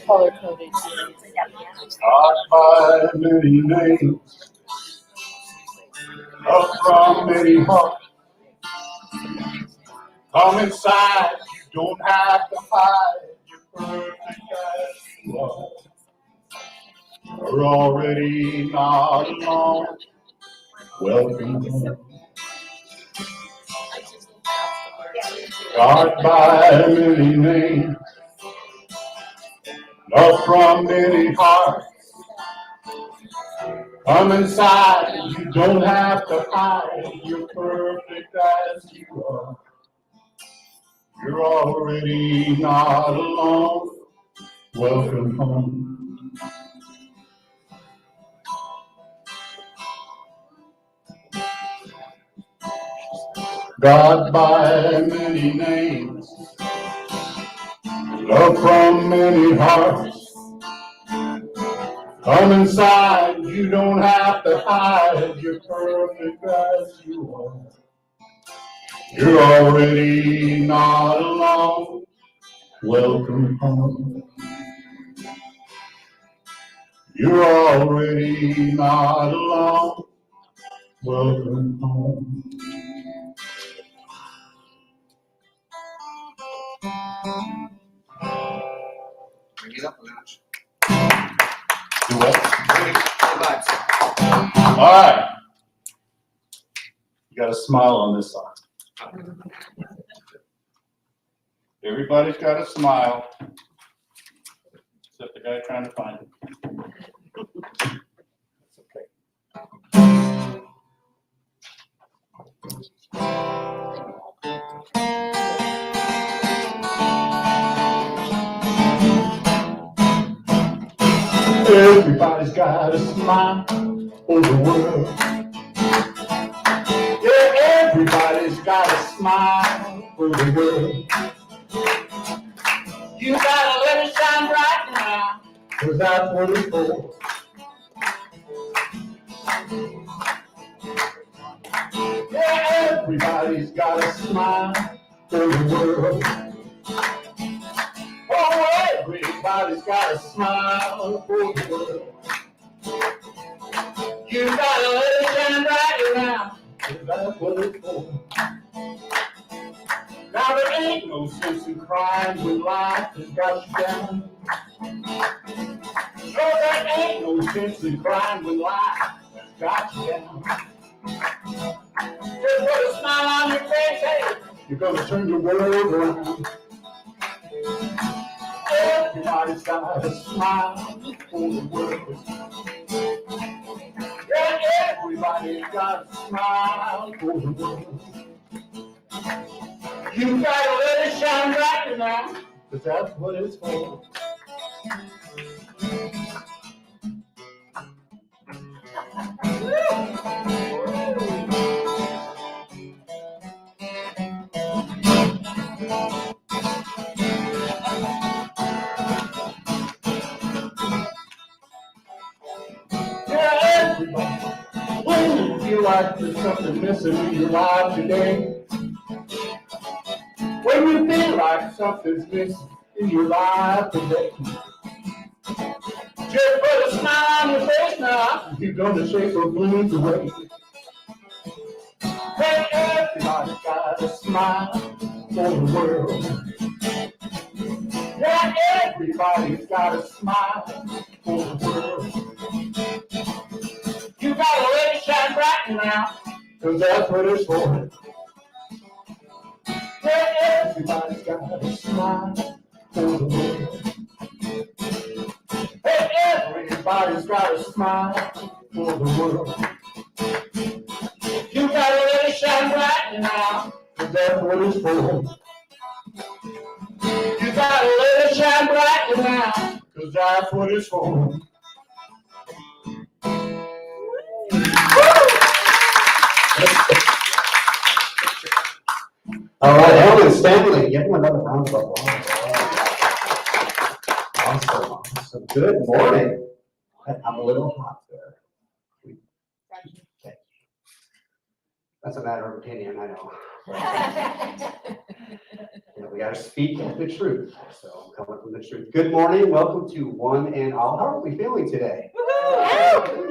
Color coded. Not by many names, up from many hearts. Come inside, you don't have to hide. You're perfect as you are. You're already not alone. Welcome home. God by many names, love from many hearts. Come inside, you don't have to hide. You're perfect as you are. You're already not alone. Welcome home. God by many names, love from many hearts. Come inside, you don't have to hide. You're perfect as you are. You're already not alone. Welcome home. You're already not alone. Welcome home. Bring it up a notch. Do what? Bring it up. All right. You got a smile on this side. Everybody's got a smile, except the guy trying to find it. It's okay. Everybody's got a smile for the world. Yeah, everybody's got a smile for the world. You gotta let it shine bright now, 'cause that's what it's for. Yeah, everybody's got a smile for the world. Oh, everybody's got a smile for the world. You gotta let it shine bright now, 'cause that's what it's for. Now there ain't no sense in crying when life has got you down. No, there ain't no sense in crying when life has got you down. Just put a smile on your face, hey, you're gonna turn your world around. Everybody's got a smile for the world. Yeah, everybody's got a smile for the world. You gotta let it shine bright now, 'cause that's what it's for. Yeah, everybody. When you feel like there's something missing in your life today, when you feel like something's missing in your life today, just put a smile on your face now, you're gonna shake those blues away. Hey, everybody's got a smile for the world. Yeah, everybody's got a smile for the world. You gotta let it shine bright now, 'cause that's what it's for. Yeah, everybody's got a smile for the world. Hey, everybody's got a smile for the world. You gotta let it shine bright now, 'cause that's what it's for. You gotta let it shine bright now, 'cause that's what it's for. All right, Ellen Stanley, give him another round of applause. Awesome, awesome. Good morning. I'm a little hot there. Okay. That's a matter of opinion, I know. We got to speak the truth. So I'm coming from the truth. Good morning. Welcome to one and all. How are we feeling today?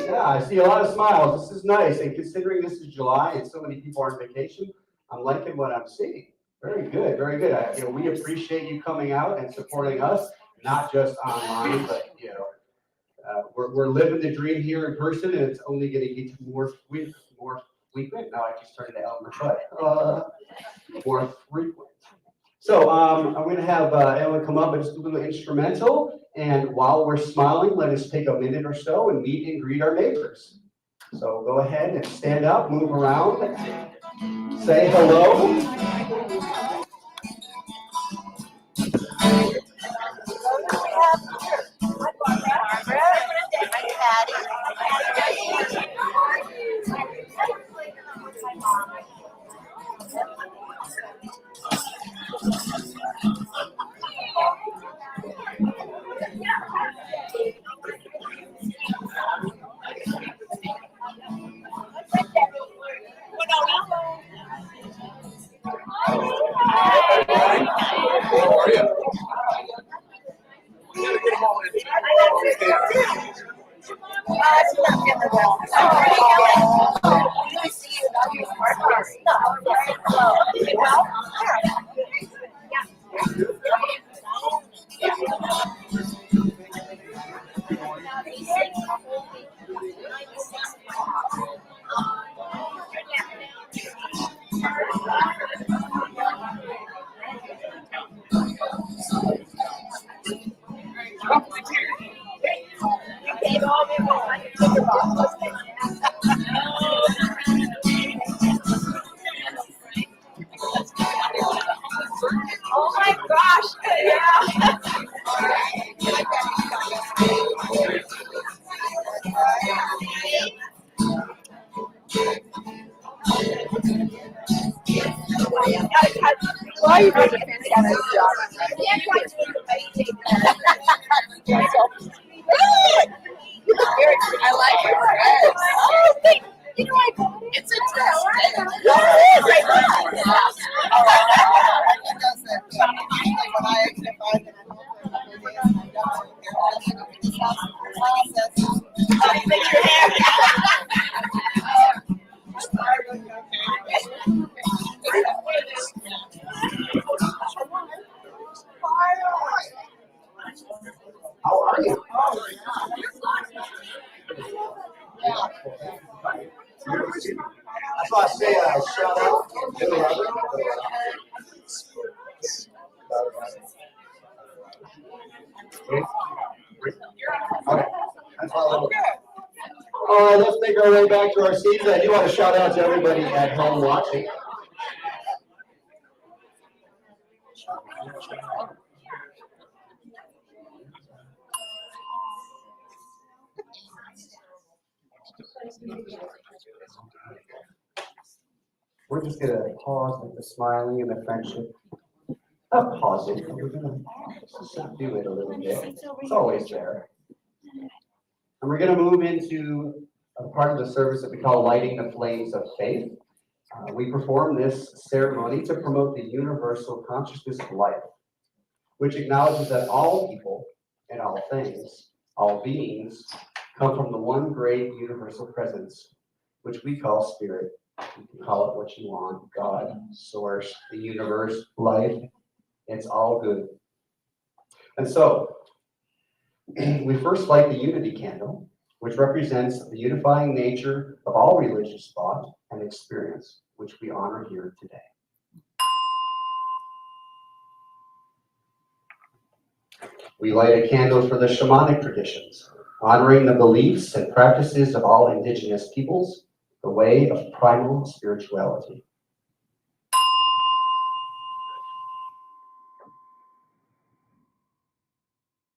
Yeah, I see a lot of smiles. This is nice. And considering this is July and so many people are on vacation, I'm liking what I'm seeing. Very good, very good. We appreciate you coming out and supporting us, not just online, but we're living the dream here in person, and it's only going to get more frequent. Now I just started to Elmer, but more frequent. So I'm going to have Ellen come up and just do a little instrumental. And while we're smiling, let us take a minute or so and meet and greet our neighbors. So go ahead and stand up, move around, say hello. Oh my gosh, yeah. Why are you doing a fantastic job? I like your dress. Oh, thank you. You know, it's a dress. Oh, it is. Makes your hair. How are you? That's why I say shout out to Okay. That's all. All right, let's make our way back to our seats. I do want to shout out to everybody at home watching. We're just going to pause with the smiling and the friendship. Not pause it, we're going to subdue it a little bit. It's always there. And we're going to move into a part of the service that we call lighting the flames of faith. We perform this ceremony to promote the universal consciousness of life, which acknowledges that all people and all things, all beings, come from the one great universal presence, which we call spirit. You can call it what you want, God, source, the universe, life. It's all good. And so, we first light the unity candle, which represents the unifying nature of all religious thought and experience, which we honor here today. We light a candle for the shamanic traditions, honoring the beliefs and practices of all indigenous peoples, the way of primal spirituality.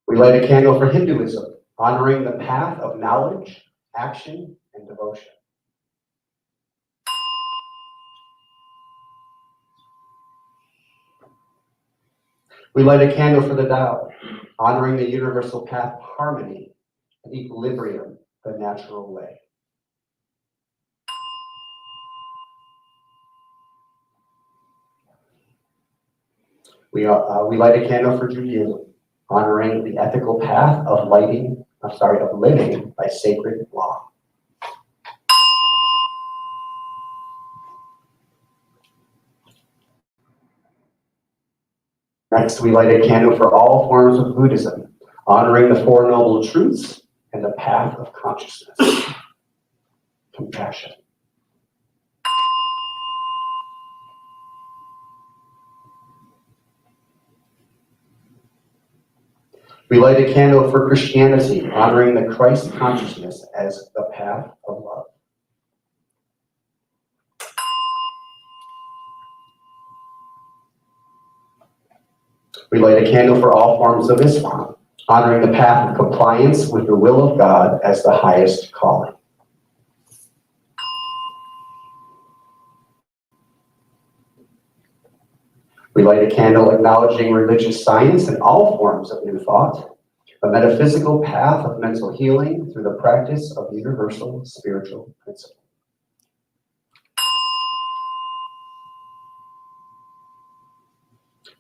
We light a candle for Hinduism, honoring the path of knowledge, action, and devotion. We light a candle for the Tao, honoring the universal path of harmony and equilibrium, the natural way. We light a candle for Judaism, honoring the ethical path of living by sacred law. Next, we light a candle for all forms of Buddhism, honoring the Four Noble Truths and the path of consciousness. Compassion. We light a candle for Christianity, honoring the Christ consciousness as the path of love. We light a candle for all forms of Islam, honoring the path of compliance with the will of God as the highest calling. We light a candle acknowledging religious science and all forms of new thought, a metaphysical path of mental healing through the practice of universal spiritual principles.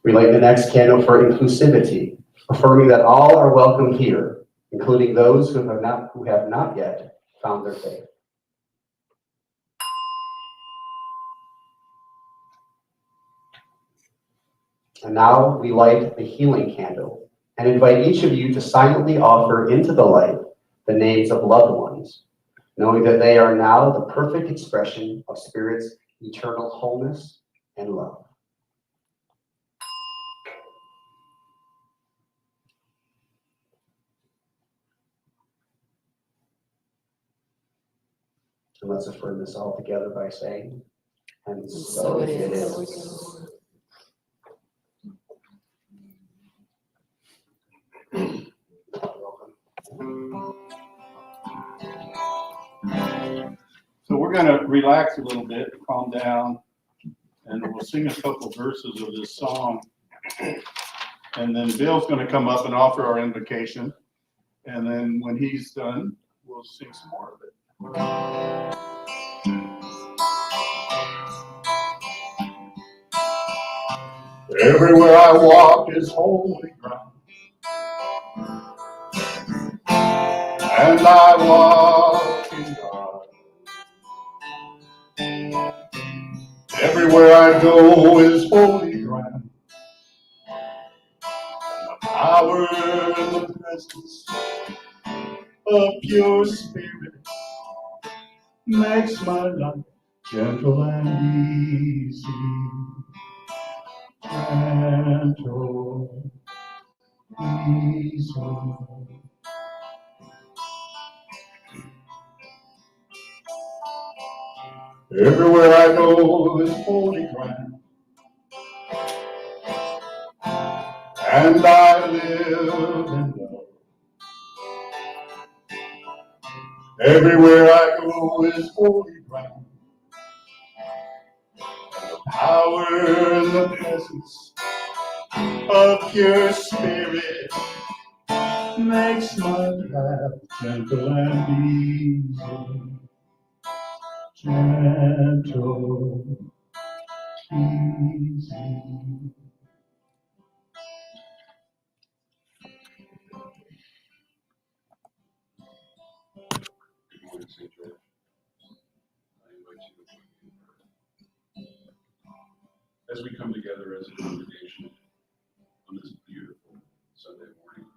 We light the next candle for inclusivity, affirming that all are welcome here, including those who have not yet found their faith. And now we light the healing candle and invite each of you to silently offer into the light the names of loved ones, knowing that they are now the perfect expression of Spirit's eternal wholeness and love. And let's affirm this all together by saying, and so it is. So we're going to relax a little bit, calm down, and we'll sing a couple verses of this song. And then Bill's going to come up and offer our invocation. And then when he's done, we'll sing some more of it. Everywhere I walk is holy ground, and I walk in God. Everywhere I go is holy ground, and the power and the presence of pure Spirit makes my life gentle and easy. Gentle, easy. Everywhere I go is holy ground, and I live in love. Everywhere I go is holy ground, and the power and the presence of pure Spirit makes my path gentle and easy. Gentle, easy. As we come together as a congregation on this beautiful Sunday morning,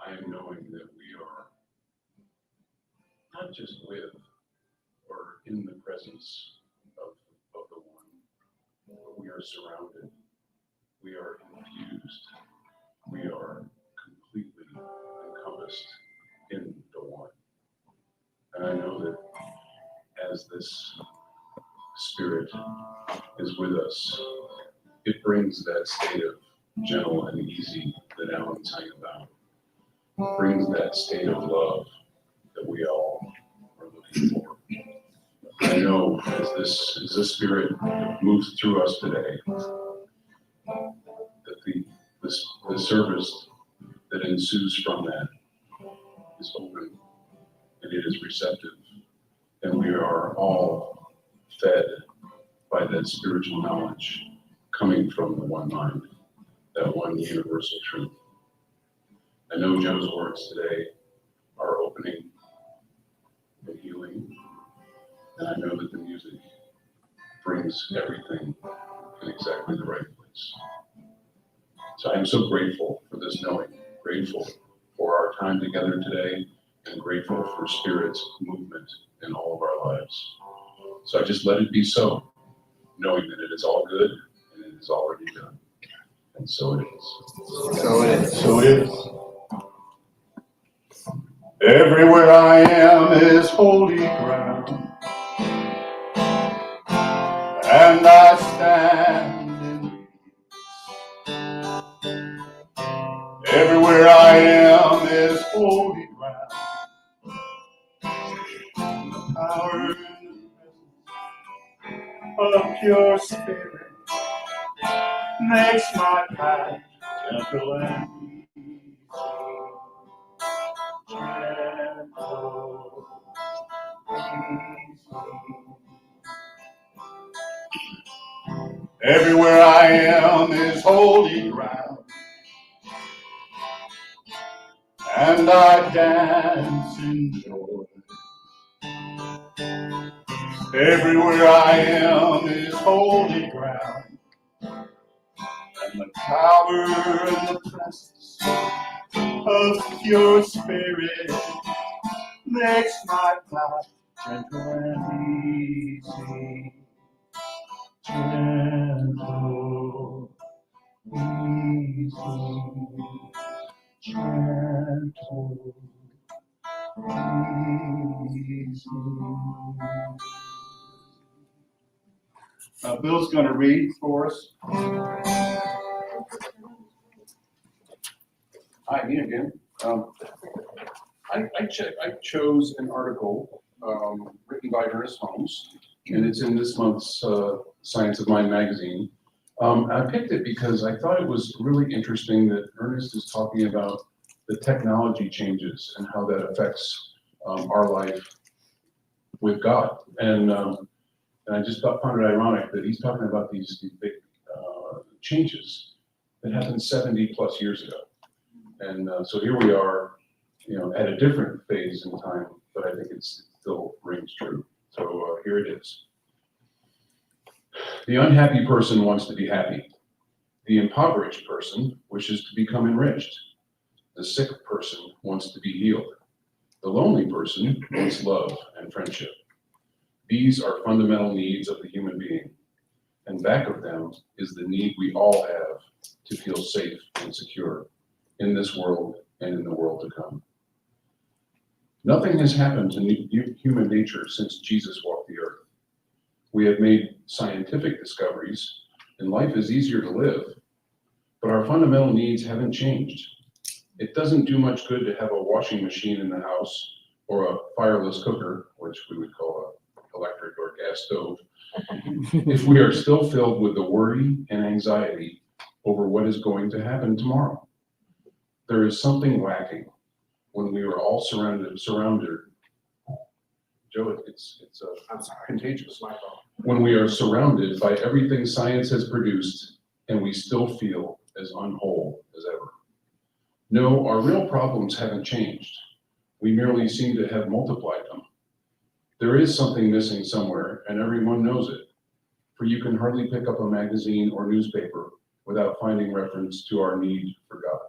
I am knowing that we are not just with or in the presence of the one, but we are surrounded, we are infused, we are completely encompassed in the one. And I know that as this Spirit is with us, it brings that state of gentle and easy that Alan's saying about. It brings that state of love that we all are looking for. I know as this Spirit moves through us today, that the the service that ensues from that is open and it is receptive, and we are all fed by that spiritual knowledge coming from the one mind, that one universal truth. I know Joe's words today are opening and healing, and I know that the music brings everything in exactly the right place. So I am so grateful for this knowing, grateful for our time together today, and grateful for Spirit's movement in all of our lives. So I just let it be so, knowing that it is all good and it is already done. And so it is. So it is. So it is. Everywhere I am is holy ground, and I stand in peace. Everywhere I am is holy ground. The power and the presence of pure spirit makes my path gentle and easy. Gentle, easy. Everywhere I am is holy ground, and I dance in joy. Everywhere I am is holy ground, and the power and the presence of pure spirit makes my path gentle and easy. Gentle, easy, gentle, easy. Bill's going to read for us. Hi, me again. I chose an article written by Ernest Holmes, and it's in this month's Science of Mind magazine. I picked it because I thought it was really interesting that Ernest is talking about the technology changes and how that affects our life with God. And I just found it ironic that he's talking about these big changes that happened 70 plus years ago. And so here we are, at a different phase in time, but I think it still rings true. So here it is. The unhappy person wants to be happy. The impoverished person wishes to become enriched. The sick person wants to be healed. The lonely person wants love and friendship. These are fundamental needs of the human being, and back of them is the need we all have to feel safe and secure in this world and in the world to come. Nothing has happened to human nature since Jesus walked the earth. We have made scientific discoveries, and life is easier to live, but our fundamental needs haven't changed. It doesn't do much good to have a washing machine in the house or a fireless cooker, which we would call an electric or gas stove, if we are still filled with the worry and anxiety over what is going to happen tomorrow. There is something lacking when we are all surrounded. Joe, it's I'm sorry. contagious. My fault. When we are surrounded by everything science has produced and we still feel as unwhole as ever. No, our real problems haven't changed. We merely seem to have multiplied them. There is something missing somewhere, and everyone knows it, for you can hardly pick up a magazine or newspaper without finding reference to our need for God.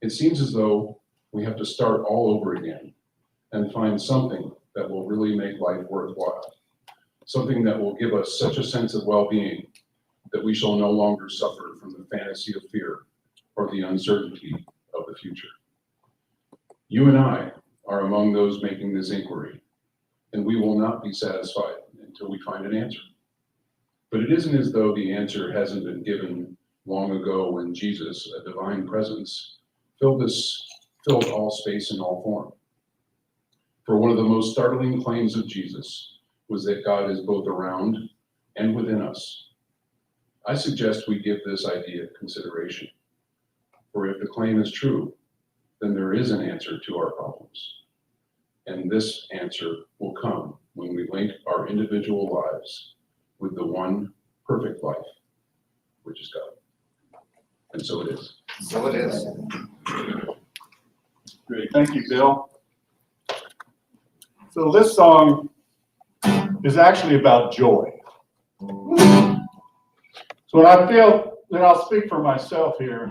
It seems as though we have to start all over again and find something that will really make life worthwhile, something that will give us such a sense of well-being that we shall no longer suffer from the fantasy of fear or the uncertainty of the future. You and I are among those making this inquiry, and we will not be satisfied until we find an answer. But it isn't as though the answer hasn't been given long ago when Jesus, a divine presence, filled all space and all form. For one of the most startling claims of Jesus was that God is both around and within us. I suggest we give this idea consideration. For if the claim is true, then there is an answer to our problems. And this answer will come when we link our individual lives with the one perfect life, which is God. And so it is. So it is. Great, thank you, Bill. So this song is actually about joy. So I feel that I'll speak for myself here.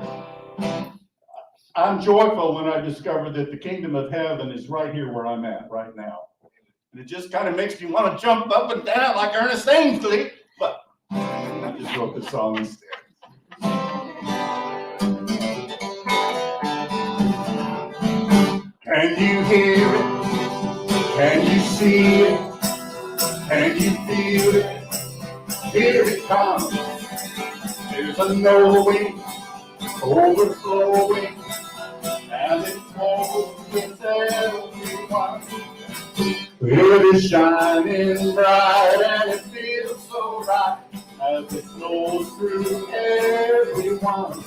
I'm joyful when I discover that the kingdom of heaven is right here where I'm at right now. And it just kind of makes me want to jump up and down like Ernest Ainsley, but I just wrote the song instead. Can you hear it? Can you see it? Can you feel it? Here it comes. There's a knowing, overflowing, and it flows with everyone. It is shining bright and it feels so right as it flows through everyone.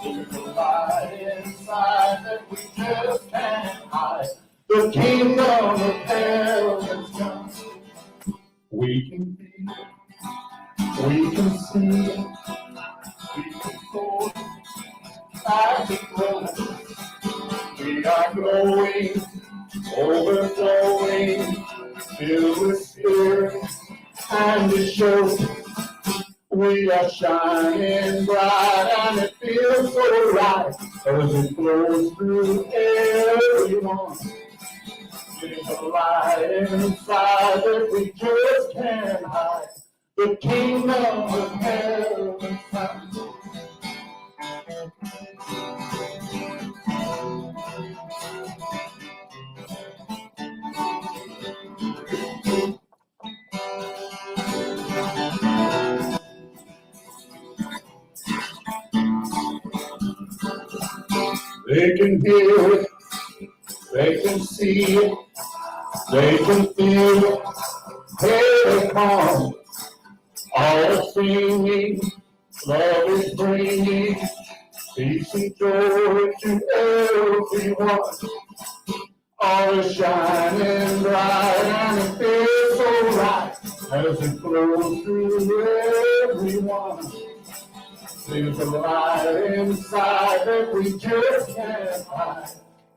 There's a light inside that we just can't hide. The kingdom of heaven's come. We can feel it, we can see it, we can feel it, as it grows. We are growing, overflowing, filled with spirit, and it shows. We are shining bright, and it feels so right as it flows through everyone. There's a light inside that we just can't hide. The kingdom of heaven comes. They can hear it, they can see it, they can feel it. Here they come, all singing, love is bringing peace and joy to everyone. All is shining bright and it feels so right as it flows through everyone. There's a light inside that we just can't hide.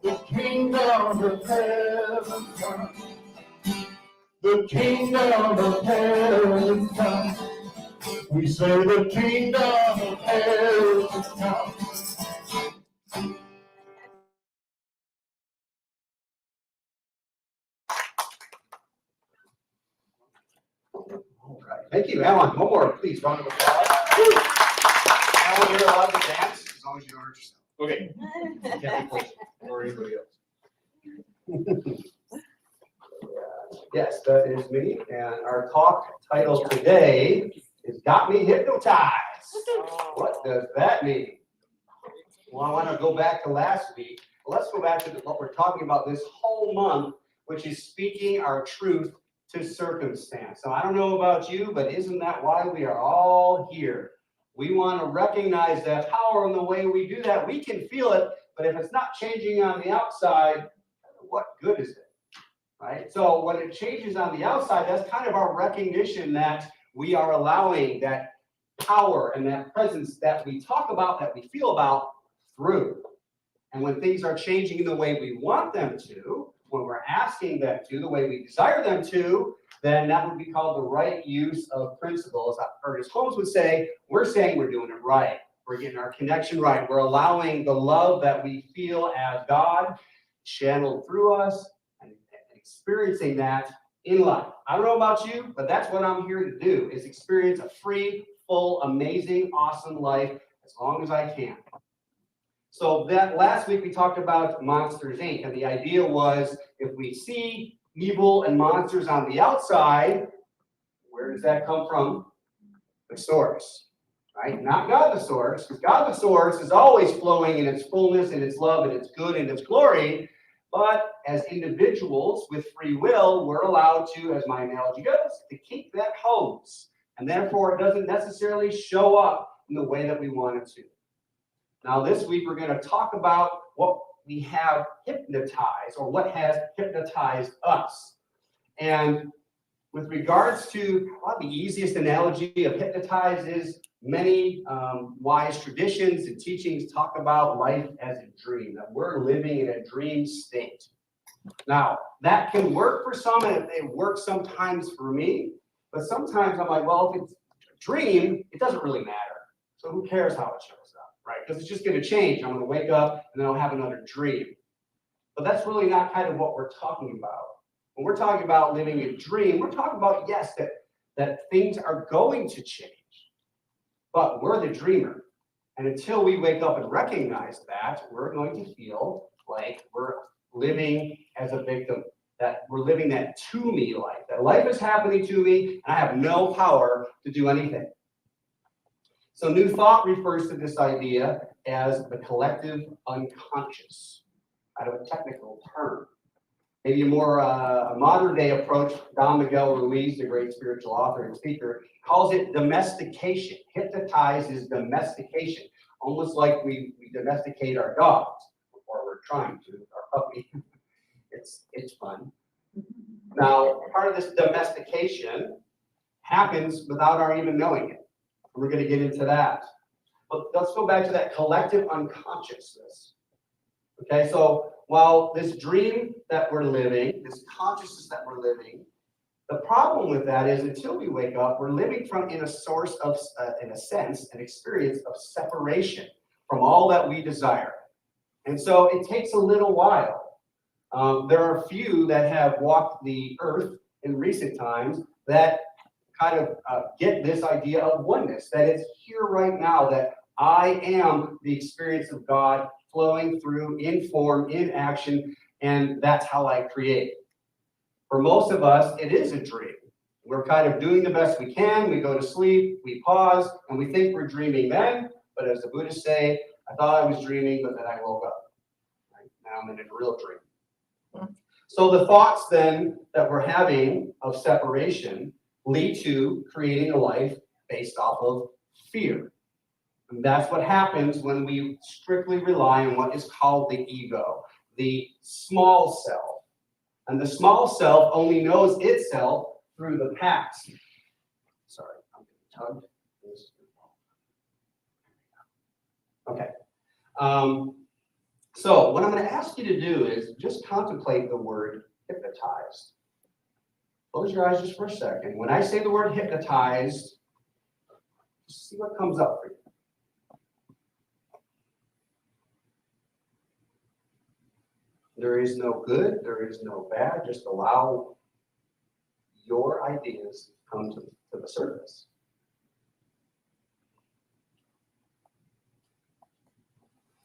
The kingdom of heaven comes. The kingdom of heaven comes. We say the kingdom of heaven comes. All right. Thank you, Alan. One more, please. Round of applause. Alan, you're allowed to dance as long as you don't hurt yourself. Okay. Can't be pushed. Or anybody else. Yes, that is me. And our talk title today is Got Me Hypnotized. What does that mean? Well, I want to go back to last week. Well, let's go back to what we're talking about this whole month, which is speaking our truth to circumstance. So I don't know about you, but isn't that why we are all here? We want to recognize that power, and the way we do that, we can feel it, but if it's not changing on the outside, what good is it? Right? So when it changes on the outside, that's kind of our recognition that we are allowing that power and that presence that we talk about, that we feel about, through. And when things are changing in the way we want them to, when we're asking them to, the way we desire them to, then that would be called the right use of principles. Ernest Holmes would say, we're saying we're doing it right. We're getting our connection right. We're allowing the love that we feel as God channeled through us and experiencing that in life. I don't know about you, but that's what I'm here to do, is experience a free, full, amazing, awesome life as long as I can. So that last week we talked about Monsters, Inc. And the idea was, if we see evil and monsters on the outside, where does that come from? The source, right? Not God the source, because God the source is always flowing in its fullness, in its love, and its good, and its glory. But as individuals with free will, we're allowed to, as my analogy goes, to keep that hose. And therefore, it doesn't necessarily show up in the way that we want it to. Now this week we're going to talk about what we have hypnotized, or what has hypnotized us. And with regards to, well, the easiest analogy of hypnotized is many wise traditions and teachings talk about life as a dream, that we're living in a dream state. Now, that can work for some, and it works sometimes for me, but sometimes I'm like, well, if it's a dream, it doesn't really matter. So who cares how it shows up, right? Because it's just going to change. I'm going to wake up and then I'll have another dream. But that's really not kind of what we're talking about. When we're talking about living a dream, we're talking about, yes, that things are going to change, but we're the dreamer. And until we wake up and recognize that, we're going to feel like we're living as a victim, that we're living that to me life, that life is happening to me and I have no power to do anything. So New Thought refers to this idea as the collective unconscious, out of a technical term. Maybe a more modern day approach, Don Miguel Ruiz, the great spiritual author and speaker, calls it domestication. Hypnotized is domestication, almost like we domesticate our dogs, or we're trying to, our puppy. It's fun. Now, part of this domestication happens without our even knowing it. We're going to get into that. But let's go back to that collective unconsciousness. Okay, so while this dream that we're living, this consciousness that we're living, the problem with that is until we wake up, we're living from in a source of, in a sense, an experience of separation from all that we desire. And so it takes a little while. There are a few that have walked the earth in recent times that kind of get this idea of oneness, that it's here right now, that I am the experience of God flowing through in form, in action, and that's how I create. For most of us, it is a dream. We're kind of doing the best we can. We go to sleep, we pause, and we think we're dreaming then, but as the Buddhists say, I thought I was dreaming, but then I woke up. Right? Now I'm in a real dream. So the thoughts then that we're having of separation lead to creating a life based off of fear. And that's what happens when we strictly rely on what is called the ego, the small self. And the small self only knows itself through the past. Sorry, I'm getting tugged. Okay. So what I'm going to ask you to do is just contemplate the word hypnotized. Close your eyes just for a second. When I say the word hypnotized, just see what comes up for you. There is no good, there is no bad. Just allow your ideas to come to the surface.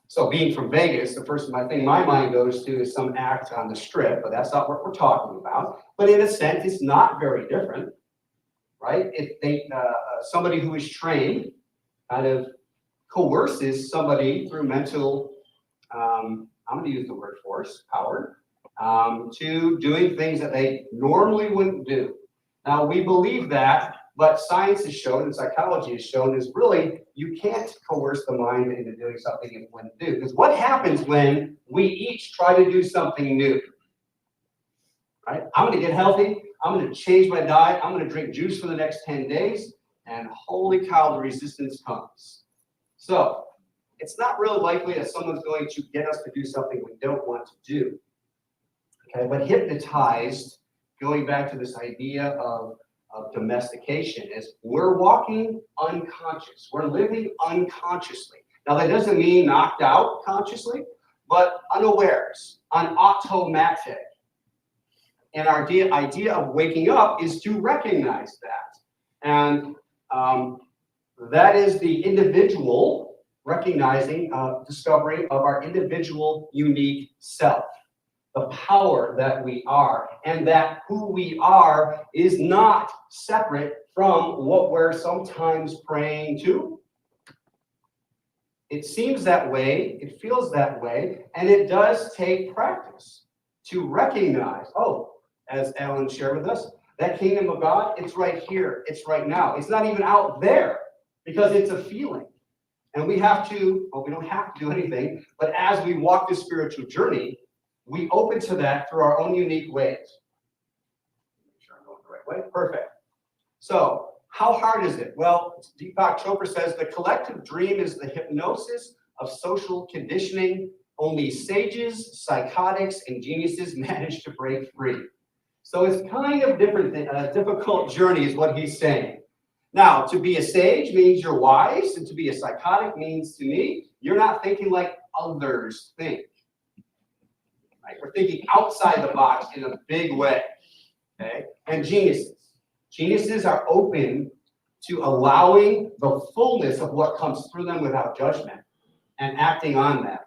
So being from Vegas, the first thing my mind goes to is some act on the strip, but that's not what we're talking about. But in a sense, it's not very different, right? If they, somebody who is trained kind of coerces somebody through mental, I'm going to use the word force, power, to doing things that they normally wouldn't do. Now, we believe that, but science has shown and psychology has shown is really you can't coerce the mind into doing something it wouldn't do. Because what happens when we each try to do something new? Right? I'm going to get healthy. I'm going to change my diet. I'm going to drink juice for the next 10 days. And holy cow, the resistance comes. So it's not really likely that someone's going to get us to do something we don't want to do. Okay, but hypnotized, going back to this idea of domestication, is we're walking unconscious. We're living unconsciously. Now, that doesn't mean knocked out consciously, but unawares, on automatic. And our idea of waking up is to recognize that. And that is the individual recognizing, discovery of our individual unique self, the power that we are, and that who we are is not separate from what we're sometimes praying to. It seems that way, it feels that way, and it does take practice to recognize, oh, as Alan shared with us, that kingdom of God, it's right here, it's right now. It's not even out there because it's a feeling. And we have to, well, we don't have to do anything, but as we walk this spiritual journey, we open to that through our own unique ways. Make sure I'm going the right way. Perfect. So, how hard is it? Well, Deepak Chopra says the collective dream is the hypnosis of social conditioning. Only sages, psychotics, and geniuses manage to break free. So it's kind of different, a difficult journey is what he's saying. Now, to be a sage means you're wise, and to be a psychotic means, to me, you're not thinking like others think. Right? We're thinking outside the box in a big way. Okay? And geniuses. Geniuses are open to allowing the fullness of what comes through them without judgment and acting on that.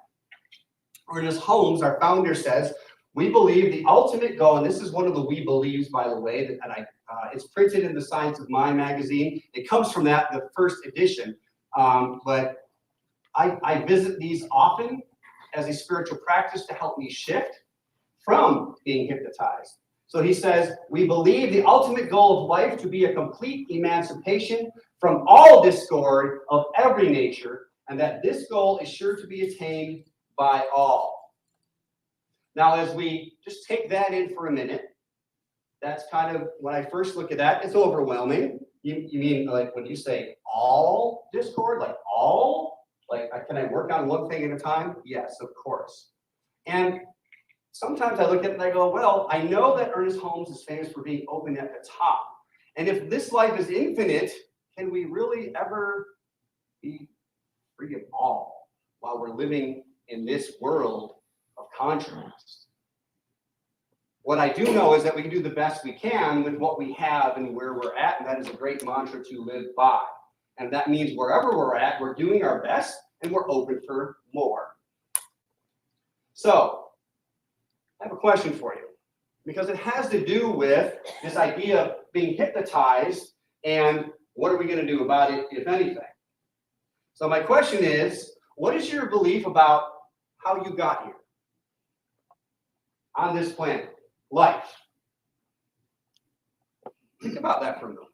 Ernest Holmes, our founder, says, we believe the ultimate goal, and this is one of the we believes, by the way, that it's printed in the Science of Mind magazine. It comes from that, the first edition. But I visit these often as a spiritual practice to help me shift from being hypnotized. So he says, we believe the ultimate goal of life to be a complete emancipation from all discord of every nature, and that this goal is sure to be attained by all. Now, as we just take that in for a minute, that's kind of, when I first look at that, it's overwhelming. You mean like when you say all discord, like all? Like, can I work on one thing at a time? Yes, of course. And sometimes I look at it and I go, well, I know that Ernest Holmes is famous for being open at the top. And if this life is infinite, can we really ever be free of all while we're living in this world of contrast? What I do know is that we can do the best we can with what we have and where we're at, and that is a great mantra to live by. And that means wherever we're at, we're doing our best and we're open for more. So, I have a question for you, because it has to do with this idea of being hypnotized and what are we going to do about it, if anything. So my question is, what is your belief about how you got here on this planet, life? Think about that for a moment.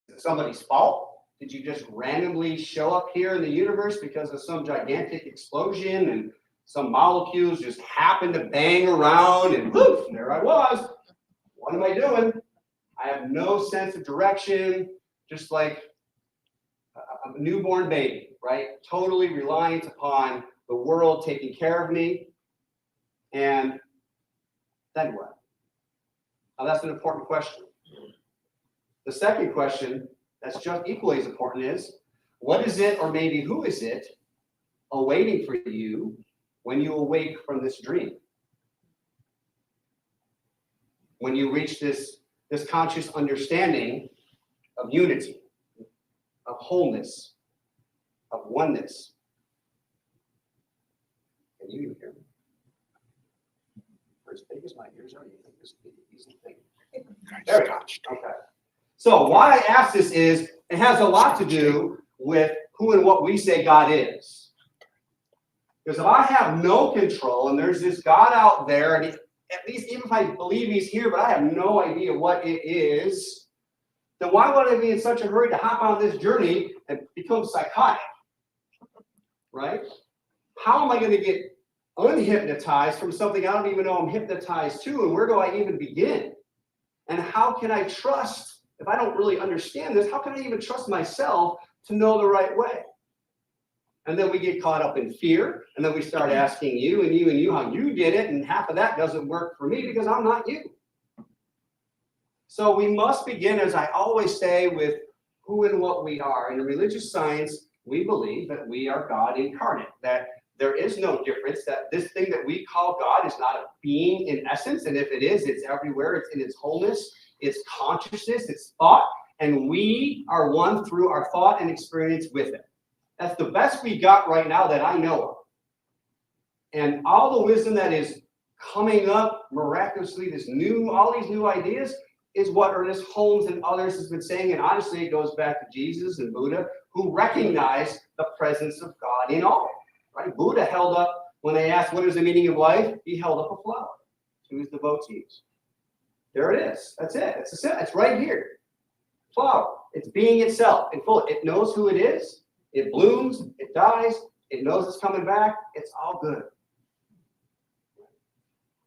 Is it somebody's fault? Did you just randomly show up here in the universe because of some gigantic explosion and some molecules just happened to bang around and poof, there I was. What am I doing? I have no sense of direction, just like a newborn baby, right? Totally reliant upon the world taking care of me. And then what? Now that's an important question. The second question that's just equally as important is, what is it, or maybe who is it, awaiting for you when you awake from this dream? When you reach this conscious understanding of unity, of wholeness, of oneness. Can you hear me? For as big as my ears are, you think this would be the easy thing? There we go. Okay. So why I ask this is, it has a lot to do with who and what we say God is. Because if I have no control and there's this God out there, and at least even if I believe he's here, but I have no idea what it is, then why would I be in such a hurry to hop on this journey and become psychotic? Right? How am I going to get unhypnotized from something I don't even know I'm hypnotized to, and where do I even begin? And how can I trust, if I don't really understand this, how can I even trust myself to know the right way? And then we get caught up in fear, and then we start asking you and you and you how you did it, and half of that doesn't work for me because I'm not you. So we must begin, as I always say, with who and what we are. In religious science, we believe that we are God incarnate, that there is no difference, that this thing that we call God is not a being in essence, and if it is, it's everywhere, it's in its wholeness, it's consciousness, it's thought, and we are one through our thought and experience with it. That's the best we got right now that I know of. And all the wisdom that is coming up miraculously, all these new ideas, is what Ernest Holmes and others has been saying, and honestly, it goes back to Jesus and Buddha, who recognized the presence of God in all. Right? Buddha held up, when they asked what is the meaning of life, he held up a flower to his devotees. There it is. That's it. It's right here. Flower. It's being itself in full. It knows who it is. It blooms. It dies. It knows it's coming back. It's all good.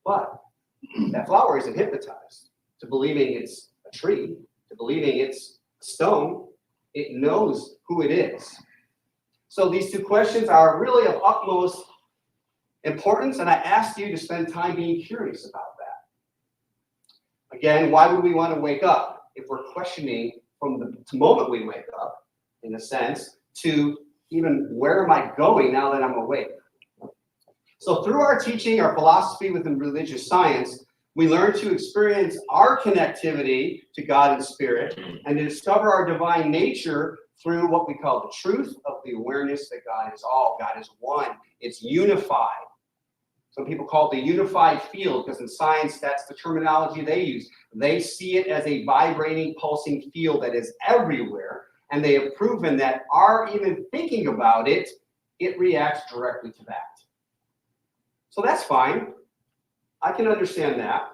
But that flower isn't hypnotized to believing it's a tree, to believing it's a stone. It knows who it is. So these two questions are really of utmost importance, and I asked you to spend time being curious about that. Again, why would we want to wake up if we're questioning from the moment we wake up, in a sense, to even where am I going now that I'm awake? So through our teaching, our philosophy within religious science, we learn to experience our connectivity to God and Spirit and to discover our divine nature through what we call the truth of the awareness that God is all, God is one, it's unified. Some people call it the unified field because in science, that's the terminology they use. They see it as a vibrating, pulsing field that is everywhere, and they have proven that our even thinking about it, it reacts directly to that. So that's fine. I can understand that.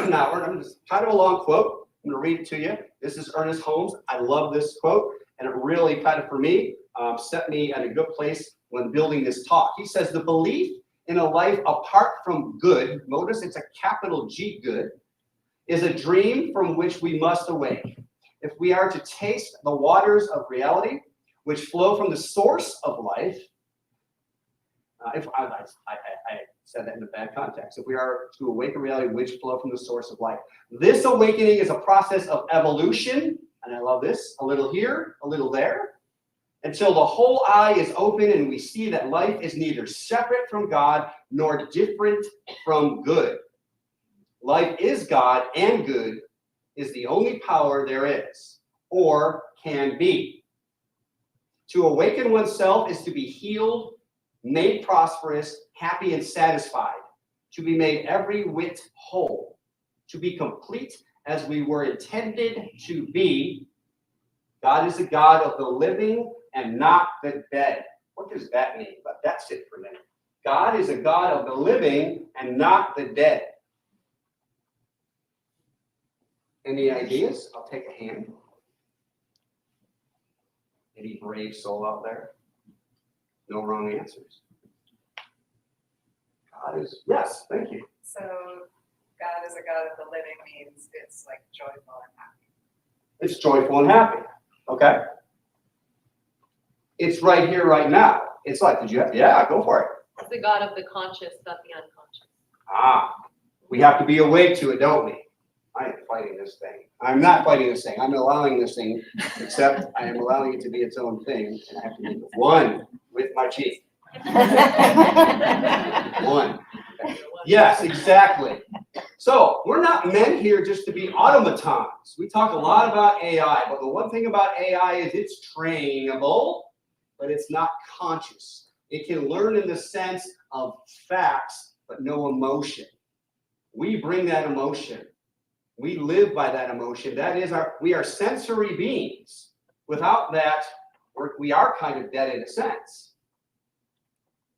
Now, I'm just kind of a long quote. I'm going to read it to you. This is Ernest Holmes. I love this quote, and it really kind of, for me, set me at a good place when building this talk. He says, the belief in a life apart from good, notice it's a capital G good, is a dream from which we must awake. If we are to taste the waters of reality, which flow from the source of life, I said that in a bad context. If we are to awaken reality which flow from the source of life. This awakening is a process of evolution, and I love this, a little here, a little there, until the whole eye is open and we see that life is neither separate from God nor different from good. Life is God, and good is the only power there is, or can be. To awaken oneself is to be healed, made prosperous, happy, and satisfied, to be made every whit whole, to be complete as we were intended to be. God is a God of the living and not the dead. What does that mean? But that's it for a minute. God is a God of the living and not the dead. Any ideas? I'll take a hand. Any brave soul out there? No wrong answers. God is, yes, thank you. So God is a God of the living means it's like joyful and happy. It's joyful and happy. Okay. It's right here, right now. It's like, did you have, yeah, go for it. It's the God of the conscious, not the unconscious. Ah, we have to be awake to it, don't we? I am fighting this thing. I'm not fighting this thing. I'm allowing this thing, except I am allowing it to be its own thing, and I have to make one with my cheek. One. Yes, exactly. So we're not meant here just to be automatons. We talk a lot about AI, but the one thing about AI is it's trainable, but it's not conscious. It can learn in the sense of facts, but no emotion. We bring that emotion. We live by that emotion. That is we are sensory beings. Without that, we are kind of dead in a sense.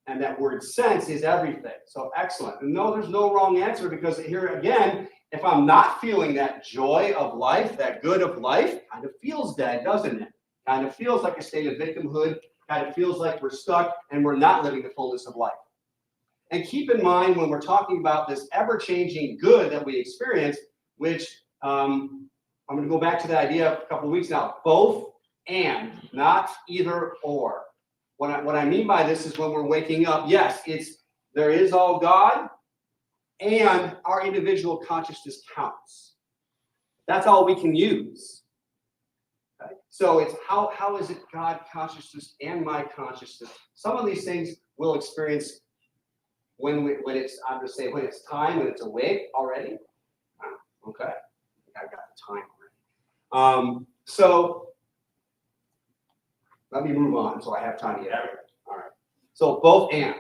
And that word sense is everything. So excellent. And no, there's no wrong answer, because here again, if I'm not feeling that joy of life, that good of life, kind of feels dead, doesn't it? Kind of feels like a state of victimhood, kind of feels like we're stuck and we're not living the fullness of life. And keep in mind when we're talking about this ever-changing good that we experience, which I'm going to go back to the idea a couple of weeks now, both and, not either or. What I mean by this is when we're waking up, yes, there is all God, and our individual consciousness counts. That's all we can use. Okay? So it's how is it God consciousness and my consciousness? Some of these things we'll experience when it's time, when it's awake already. Okay, I've got the time already. So let me move on so I have time to get everything. All right. So both and.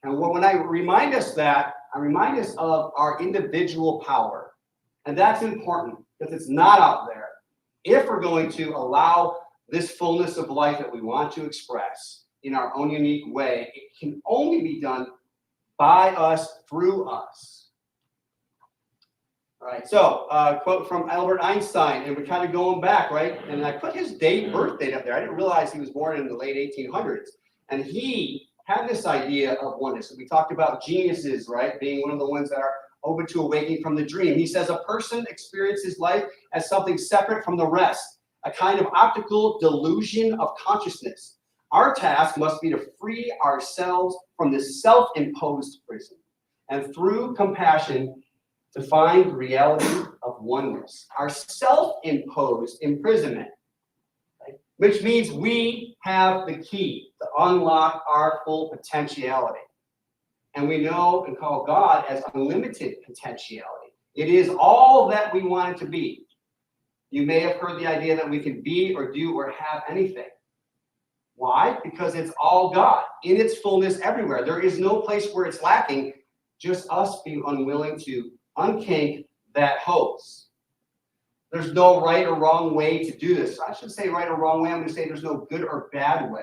And when I remind us that, I remind us of our individual power. And that's important because it's not out there. If we're going to allow this fullness of life that we want to express in our own unique way, it can only be done by us, through us. All right, so quote from Albert Einstein, and we're kind of going back, right? And I put his birth date up there. I didn't realize he was born in the late 1800s. And he had this idea of oneness. We talked about geniuses, right? Being one of the ones that are open to awakening from the dream. He says a person experiences life as something separate from the rest, a kind of optical delusion of consciousness. Our task must be to free ourselves from this self-imposed prison, and through compassion, to find the reality of oneness. Our self-imposed imprisonment, right? Which means we have the key to unlock our full potentiality. And we know and call God as unlimited potentiality. It is all that we want it to be. You may have heard the idea that we can be or do or have anything. Why? Because it's all God in its fullness everywhere. There is no place where it's lacking, just us being unwilling to unkink that hose. There's no right or wrong way to do this. I should say right or wrong way. I'm going to say there's no good or bad way.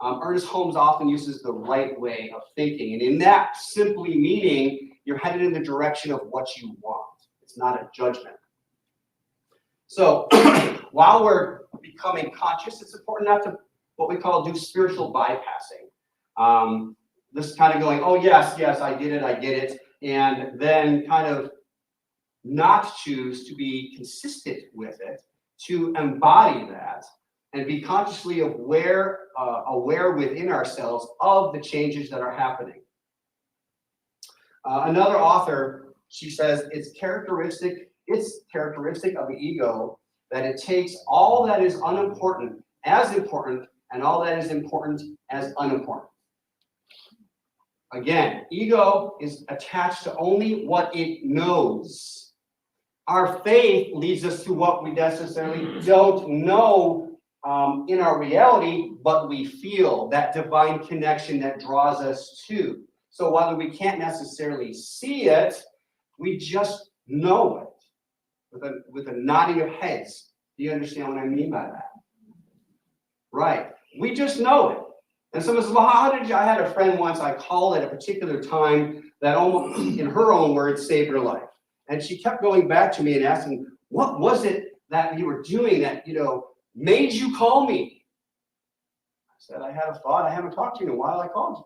Ernest Holmes often uses the right way of thinking. And in that, simply meaning you're headed in the direction of what you want. It's not a judgment. So while we're becoming conscious, it's important not to what we call do spiritual bypassing. This kind of going, oh, yes, I did it, I get it. And then kind of not choose to be consistent with it, to embody that, and be consciously aware within ourselves of the changes that are happening. Another author, she says, it's characteristic of the ego that it takes all that is unimportant as important, and all that is important as unimportant. Again, ego is attached to only what it knows. Our faith leads us to what we necessarily don't know in our reality, but we feel that divine connection that draws us to. So while we can't necessarily see it, we just know it with a nodding of heads. Do you understand what I mean by that? Right. We just know it. And someone says, well, how did you? I had a friend once, I called at a particular time that almost, in her own words, saved her life. And she kept going back to me and asking, what was it that you were doing that, made you call me? I said, I had a thought. I haven't talked to you in a while. I called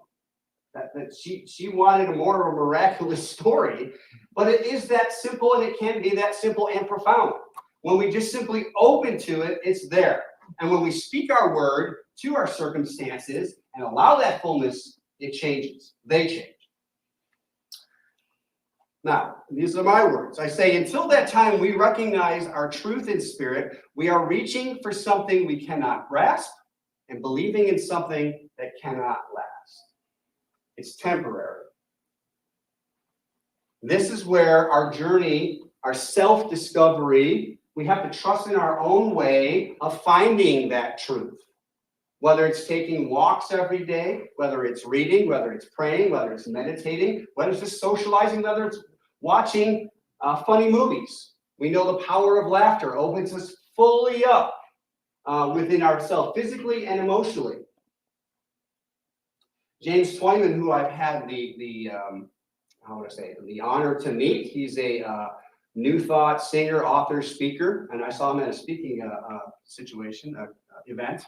you. That she wanted a more of a miraculous story, but it is that simple, and it can be that simple and profound. When we just simply open to it, it's there. And when we speak our word to our circumstances and allow that fullness, it changes. They change. Now, these are my words. I say, until that time we recognize our truth in spirit, we are reaching for something we cannot grasp and believing in something that cannot last. It's temporary. This is where our journey, our self-discovery, we have to trust in our own way of finding that truth. Whether it's taking walks every day, whether it's reading, whether it's praying, whether it's meditating, whether it's just socializing, whether it's watching funny movies. We know the power of laughter opens us fully up within ourselves, physically and emotionally. James Twyman, who I've had the honor to meet, he's a New Thought singer, author, speaker, and I saw him at a speaking event.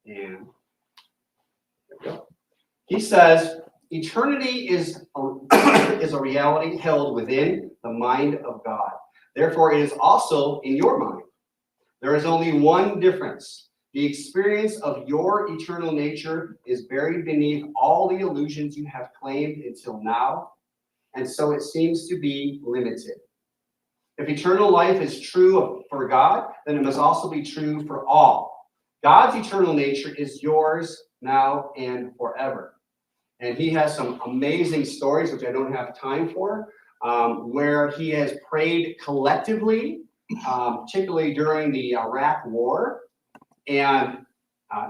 And there we go. He says, eternity is a reality held within the mind of God. Therefore, it is also in your mind. There is only one difference. The experience of your eternal nature is buried beneath all the illusions you have claimed until now, and so it seems to be limited. If eternal life is true for God, then it must also be true for all. God's eternal nature is yours now and forever. And he has some amazing stories, which I don't have time for, where he has prayed collectively, particularly during the Iraq War, and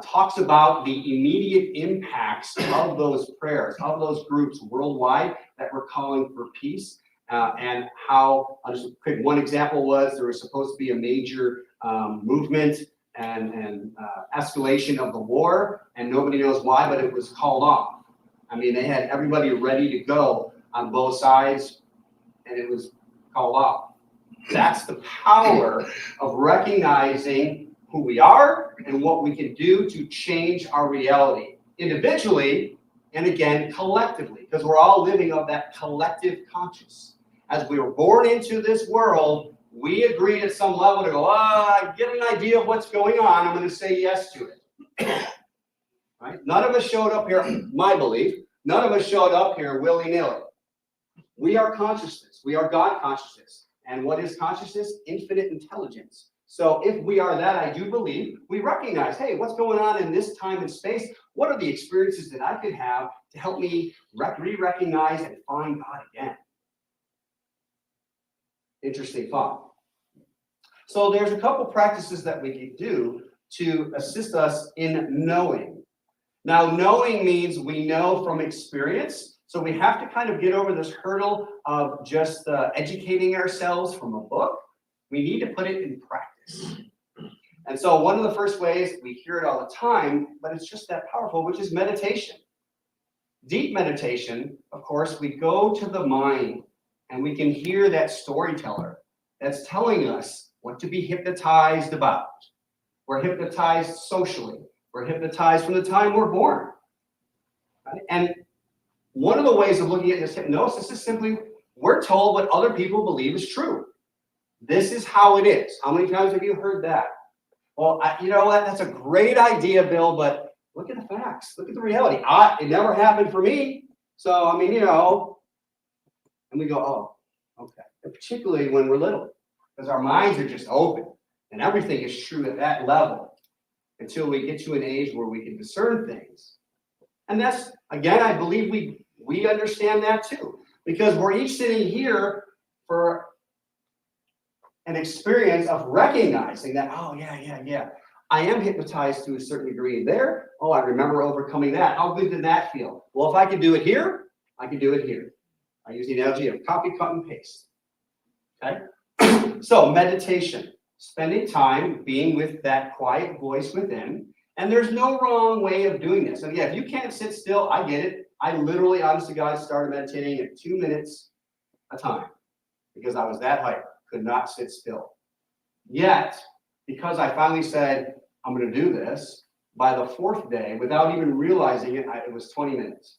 talks about the immediate impacts of those prayers, of those groups worldwide that were calling for peace. And how, just a quick one example was there was supposed to be a major movement and escalation of the war, and nobody knows why, but it was called off. I mean, they had everybody ready to go on both sides, and it was call out. That's the power of recognizing who we are and what we can do to change our reality individually and again collectively, because we're all living of that collective conscious. As we were born into this world, we agreed at some level to go, I get an idea of what's going on, I'm going to say yes to it. Right? None of us showed up here, my belief, none of us showed up here willy-nilly. We are consciousness. We are God consciousness. And what is consciousness? Infinite intelligence. So if we are that, I do believe, we recognize, hey, what's going on in this time and space? What are the experiences that I could have to help me re-recognize and find God again? Interesting thought. So there's a couple practices that we can do to assist us in knowing. Now, knowing means we know from experience. So we have to kind of get over this hurdle of just educating ourselves from a book. We need to put it in practice. And so one of the first ways, we hear it all the time, but it's just that powerful, which is meditation. Deep meditation, of course, we go to the mind and we can hear that storyteller that's telling us what to be hypnotized about. We're hypnotized socially. We're hypnotized from the time we're born. Right? And one of the ways of looking at this hypnosis is simply, we're told what other people believe is true. This is how it is. How many times have you heard that? Well, you know what? That's a great idea, Bill, but look at the facts. Look at the reality. It never happened for me. So, I mean, you know, and we go, oh, okay. And particularly when we're little, because our minds are just open and everything is true at that level until we get to an age where we can discern things. And that's, again, I believe we understand that too, because we're each sitting here for an experience of recognizing that, oh, yeah. I am hypnotized to a certain degree there. Oh, I remember overcoming that. How good did that feel? Well, if I could do it here, I can do it here. I use the analogy of copy, cut, and paste. Okay? So meditation, spending time being with that quiet voice within. And there's no wrong way of doing this. And yeah, if you can't sit still, I get it. I literally, honest to God, started meditating at 2 minutes a time because I was that hyper, could not sit still. Yet, because I finally said, I'm going to do this, by the fourth day, without even realizing it, it was 20 minutes.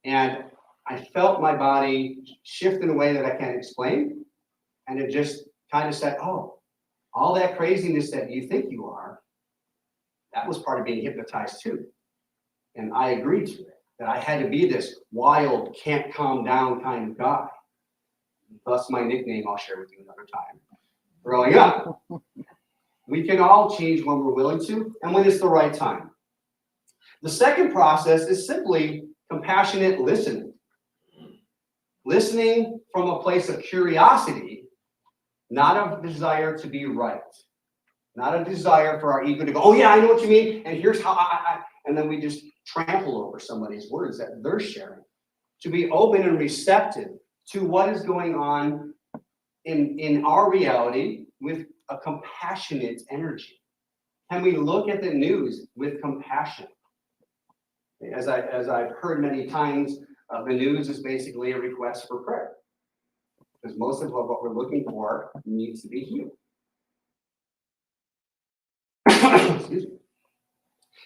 And I felt my body shift in a way that I can't explain. And it just kind of said, oh, all that craziness that you think you are, that was part of being hypnotized too. And I agreed to it, that I had to be this wild, can't calm down kind of guy. Thus my nickname, I'll share with you another time. Growing up, we can all change when we're willing to and when it's the right time. The second process is simply compassionate listening. Listening from a place of curiosity, not a desire to be right. Not a desire for our ego to go, oh yeah, I know what you mean, and here's how and then we just trample over somebody's words that they're sharing. To be open and receptive to what is going on in our reality with a compassionate energy. Can we look at the news with compassion? As I've heard many times, the news is basically a request for prayer. Because most of what we're looking for needs to be healed. Excuse me.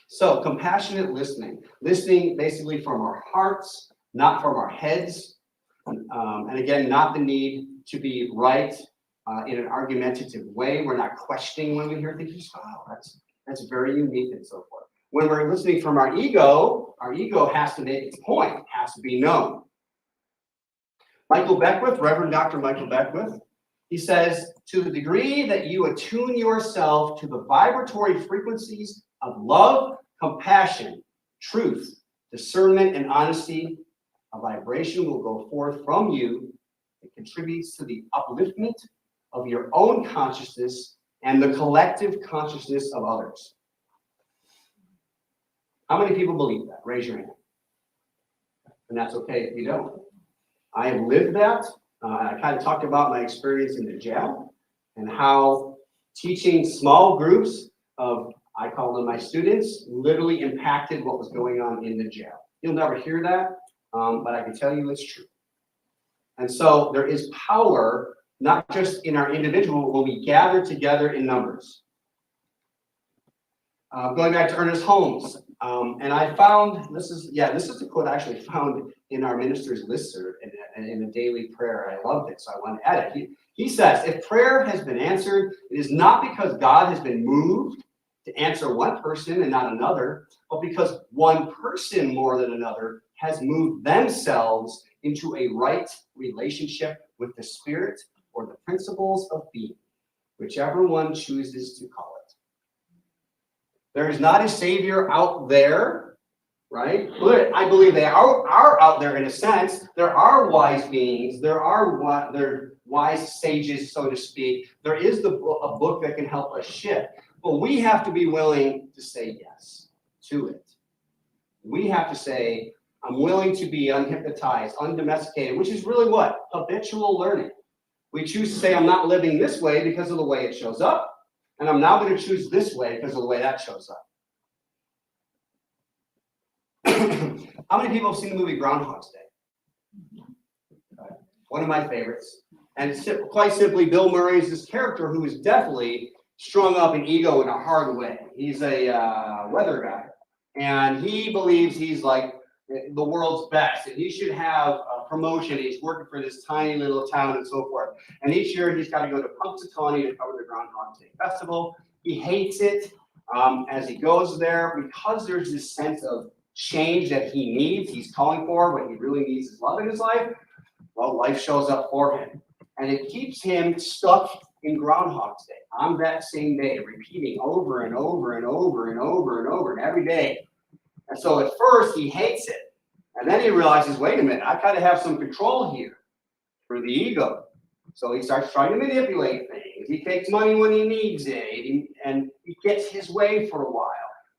So, compassionate listening. Listening basically from our hearts, not from our heads. And again, not the need to be right in an argumentative way. We're not questioning when we hear things. Oh, that's very unique and so forth. When we're listening from our ego has to make its point, has to be known. Michael Beckwith, Reverend Dr. Michael Beckwith, he says, to the degree that you attune yourself to the vibratory frequencies of love, compassion, truth, discernment, and honesty, a vibration will go forth from you that contributes to the upliftment of your own consciousness and the collective consciousness of others. How many people believe that? Raise your hand. And that's okay if you don't. I have lived that. I kind of talked about my experience in the jail and how teaching small groups of, I call them my students, literally impacted what was going on in the jail. You'll never hear that, but I can tell you it's true. And so there is power, not just in our individual, when we gather together in numbers. Going back to Ernest Holmes, and I found, this is a quote I actually found in our minister's listserv in a daily prayer. I loved it, so I want to add it. He says, if prayer has been answered, it is not because God has been moved to answer one person and not another, but because one person more than another has moved themselves into a right relationship with the Spirit or the principles of being, whichever one chooses to call it. There is not a Savior out there, right? But I believe they are out there in a sense. There are wise beings. There are wise sages, so to speak. There is a book that can help us shift. But we have to be willing to say yes to it. We have to say, I'm willing to be unhypnotized, undomesticated, which is really what? Habitual learning. We choose to say, I'm not living this way because of the way it shows up. And I'm now going to choose this way because of the way that shows up. How many people have seen the movie Groundhog's Day? One of my favorites. And it's quite simply, Bill Murray is this character who is definitely strung up in ego in a hard way. He's a weather guy. And he believes he's like the world's best. And he should have a promotion. He's working for this tiny little town and so forth. And each year he's got to go to Punxsutawney to cover the Groundhog Day Festival. He hates it as he goes there because there's this sense of change that he needs. He's calling for what he really needs is love in his life. Well, life shows up for him. And it keeps him stuck in Groundhog's Day on that same day, repeating over and over and over and over and over and every day. And so at first he hates it. And then he realizes, wait a minute, I've got to have some control here through the ego. So he starts trying to manipulate things. He takes money when he needs it, and he gets his way for a while.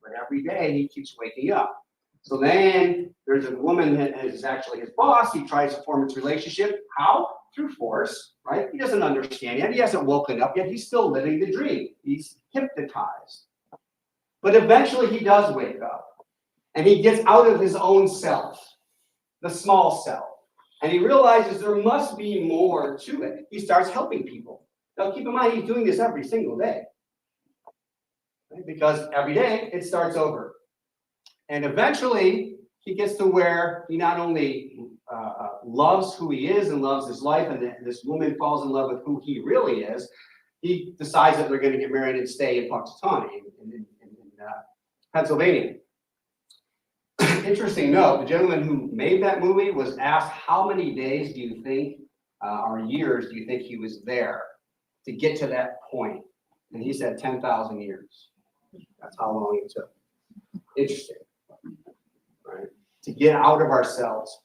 But every day he keeps waking up. So then there's a woman that is actually his boss. He tries to form this relationship. How? Through force, right? He doesn't understand yet. He hasn't woken up yet. He's still living the dream. He's hypnotized. But eventually he does wake up. And he gets out of his own self, the small self. And he realizes there must be more to it. He starts helping people. Now keep in mind, he's doing this every single day. Right? Because every day it starts over. And eventually he gets to where he not only loves who he is and loves his life, and this woman falls in love with who he really is. He decides that they're going to get married and stay in Punxsutawney in Pennsylvania. Interesting note, the gentleman who made that movie was asked how many days do you think, or years do you think he was there to get to that point? And he said 10,000 years. That's how long it took. Interesting, right? To get out of ourselves.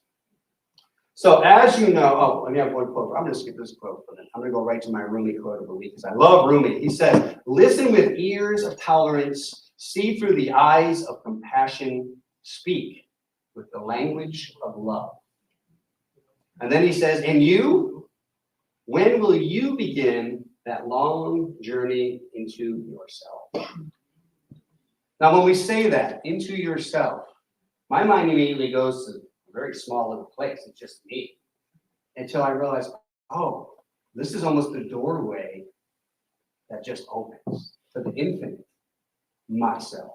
So as you know, let me have one quote. I'm going to skip this quote for a minute. I'm going to go right to my Rumi quote of the week because I love Rumi. He said, listen with ears of tolerance, see through the eyes of compassion, speak with the language of love. And then he says, and you, when will you begin that long journey into yourself? Now, when we say that, into yourself, my mind immediately goes to a very small little place. It's just me. Until I realize, oh, this is almost the doorway that just opens to the infinite, myself.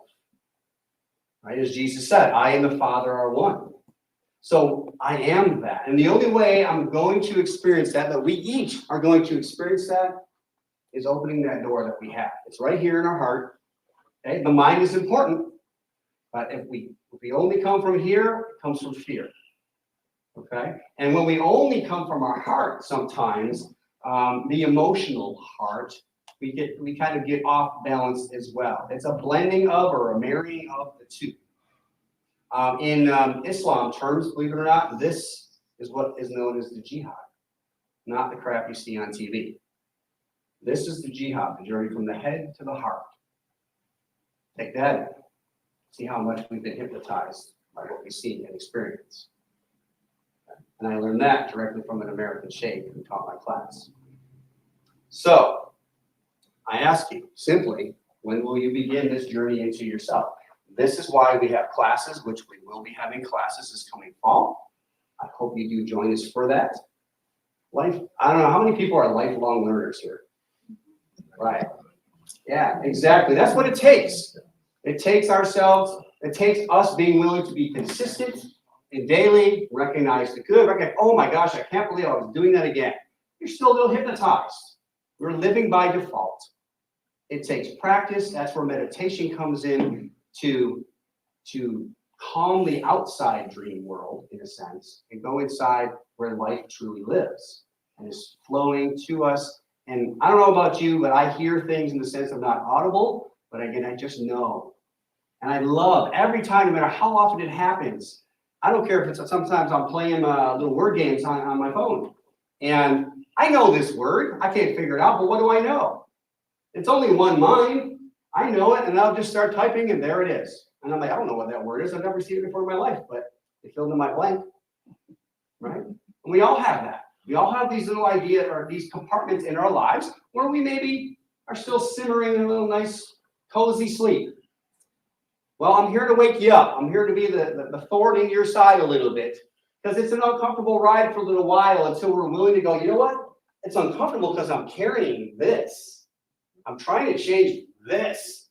Right? As Jesus said, I and the Father are one. So I am that. And the only way I'm going to experience that we each are going to experience that, is opening that door that we have. It's right here in our heart. Okay? The mind is important, but if we only come from here, it comes from fear. Okay? And when we only come from our heart, sometimes the emotional heart, we kind of get off balance as well. It's a blending of or a marrying of the two. In Islam terms, believe it or not, this is what is known as the jihad, not the crap you see on TV. This is the jihad, the journey from the head to the heart. Take that in. See how much we've been hypnotized by what we see and experience. And I learned that directly from an American sheikh who taught my class. So, I ask you, simply, when will you begin this journey into yourself? This is why we have classes, which we will be having classes this coming fall. I hope you do join us for that. Life, I don't know, how many people are lifelong learners here? Right. Yeah, exactly. That's what it takes. It takes ourselves, it takes us being willing to be consistent and daily, recognize the good, recognize, oh my gosh, I can't believe I was doing that again. You're still a little hypnotized. We're living by default. It takes practice. That's where meditation comes in to calm the outside dream world, in a sense, and go inside where life truly lives and is flowing to us. And I don't know about you, but I hear things in the sense of not audible, but again, I just know. And I love every time, no matter how often it happens. I don't care if it's sometimes I'm playing little word games on my phone. And I know this word. I can't figure it out, but what do I know? It's only one mind. I know it, and I'll just start typing, and there it is. And I'm like, I don't know what that word is. I've never seen it before in my life, but it filled in my blank, right? And we all have that. We all have these little ideas or these compartments in our lives where we maybe are still simmering in a little nice, cozy sleep. Well, I'm here to wake you up. I'm here to be the thorn in your side a little bit, because it's an uncomfortable ride for a little while until we're willing to go, you know what? It's uncomfortable because I'm carrying this. I'm trying to change this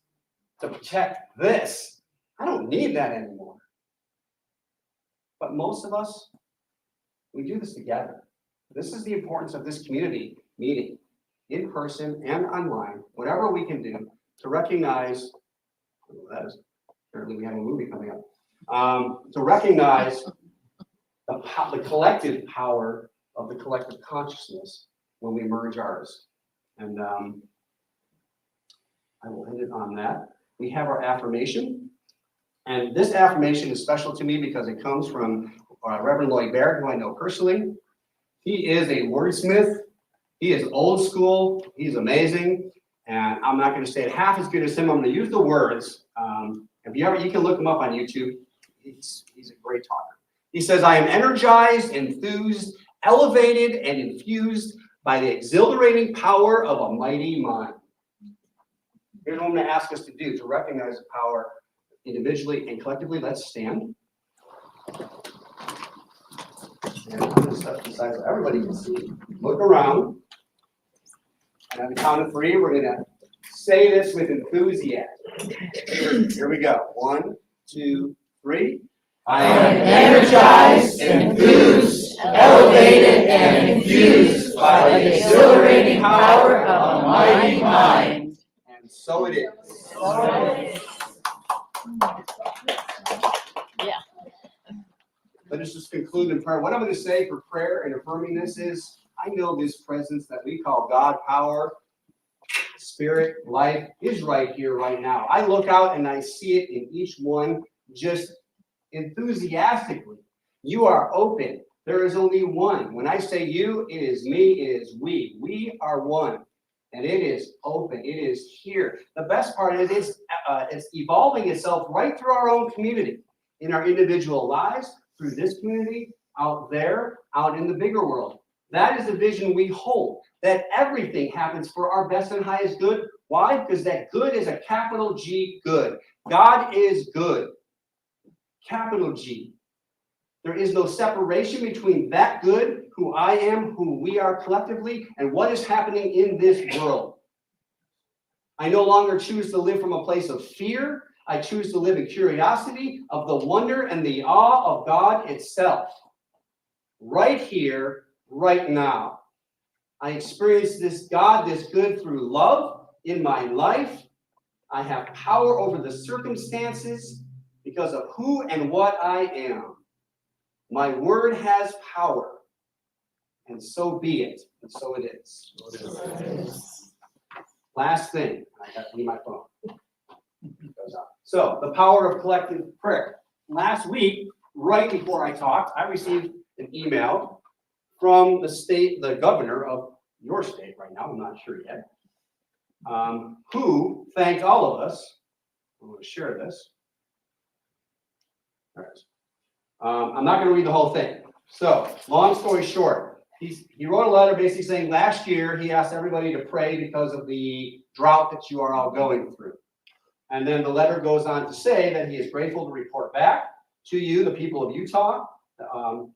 to protect this. I don't need that anymore. But most of us, we do this together. This is the importance of this community meeting, in person and online, whatever we can do to recognize, apparently we have a movie coming up, to recognize the collective power of the collective consciousness when we merge ours. And I will end it on that. We have our affirmation. And this affirmation is special to me because it comes from Reverend Lloyd Barrett, who I know personally. He is a wordsmith. He is old school. He's amazing. And I'm not going to say it half as good as him. I'm going to use the words. If you ever, you can look him up on YouTube. He's a great talker. He says, I am energized, enthused, elevated, and infused by the exhilarating power of a mighty mind. Here's what I'm going to ask us to do to recognize the power individually and collectively. Let's stand. And I'm going to step aside so everybody can see. Look around. And on the count of 3, we're going to say this with enthusiasm. Here we go. 1, 2, 3. I am energized, enthused, elevated, and infused by the exhilarating power of a mighty mind. And so it is. Yeah. Let us just conclude in prayer. What I'm going to say for prayer and affirming this is, I know this presence that we call God, power, spirit, life is right here, right now. I look out and I see it in each one just enthusiastically. You are open. There is only one. When I say you, it is me, it is we. We are one. And it is open. It is here. The best part is it's evolving itself right through our own community, in our individual lives, through this community, out there, out in the bigger world. That is the vision we hold, that everything happens for our best and highest good. Why? Because that good is a capital G good. God is good. Capital G. There is no separation between that good, who I am, who we are collectively, and what is happening in this world. I no longer choose to live from a place of fear. I choose to live in curiosity of the wonder and the awe of God itself. Right here, right now. I experience this God, this good through love in my life. I have power over the circumstances because of who and what I am. My word has power, and so be it, and so it is. Last thing, I have to leave my phone. So, the power of collective prayer. Last week, right before I talked, I received an email from the governor of your state right now, I'm not sure yet, who thanked all of us. I'm going to share this. All right. I'm not going to read the whole thing. So, long story short, he wrote a letter basically saying last year he asked everybody to pray because of the drought that you are all going through. And then the letter goes on to say that he is grateful to report back to you, the people of Utah,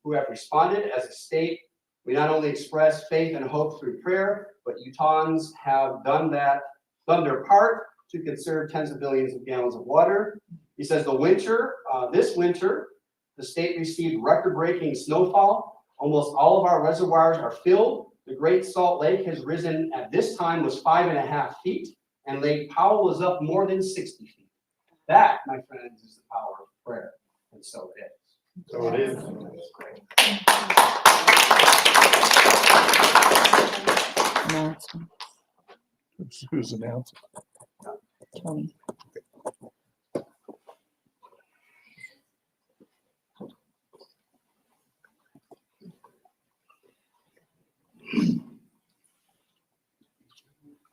who have responded as a state We not only express faith and hope through prayer, but Utahns have done their part to conserve tens of billions of gallons of water. He says this winter, the state received record-breaking snowfall. Almost all of our reservoirs are filled. The Great Salt Lake has risen at this time was 5.5 feet, and Lake Powell was up more than 60 feet. That, my friends, is the power of prayer, and so it is. So it is. Announcement, Who's announcing? Tony.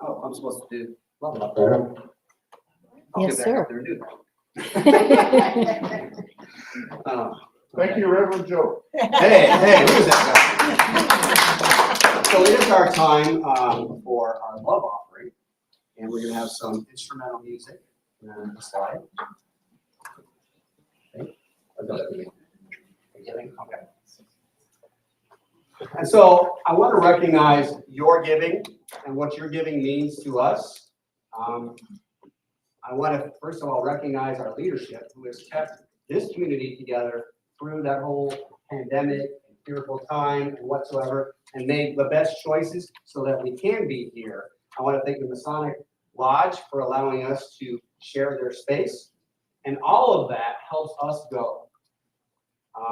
Oh, I'm supposed to do love up there. I'll Yes, get back up sir. there and do that. Thank you, Reverend Joe. Hey, who's that guy? So it is our time for our love offering, and we're gonna have some instrumental music. The slide. Okay. Okay. And so I want to recognize your giving and what your giving means to us. I want to first of all recognize our leadership who has kept this community together through that whole pandemic and fearful time and whatsoever, and made the best choices so that we can be here. I want to thank the Masonic Lodge for allowing us to share their space, and all of that helps us go.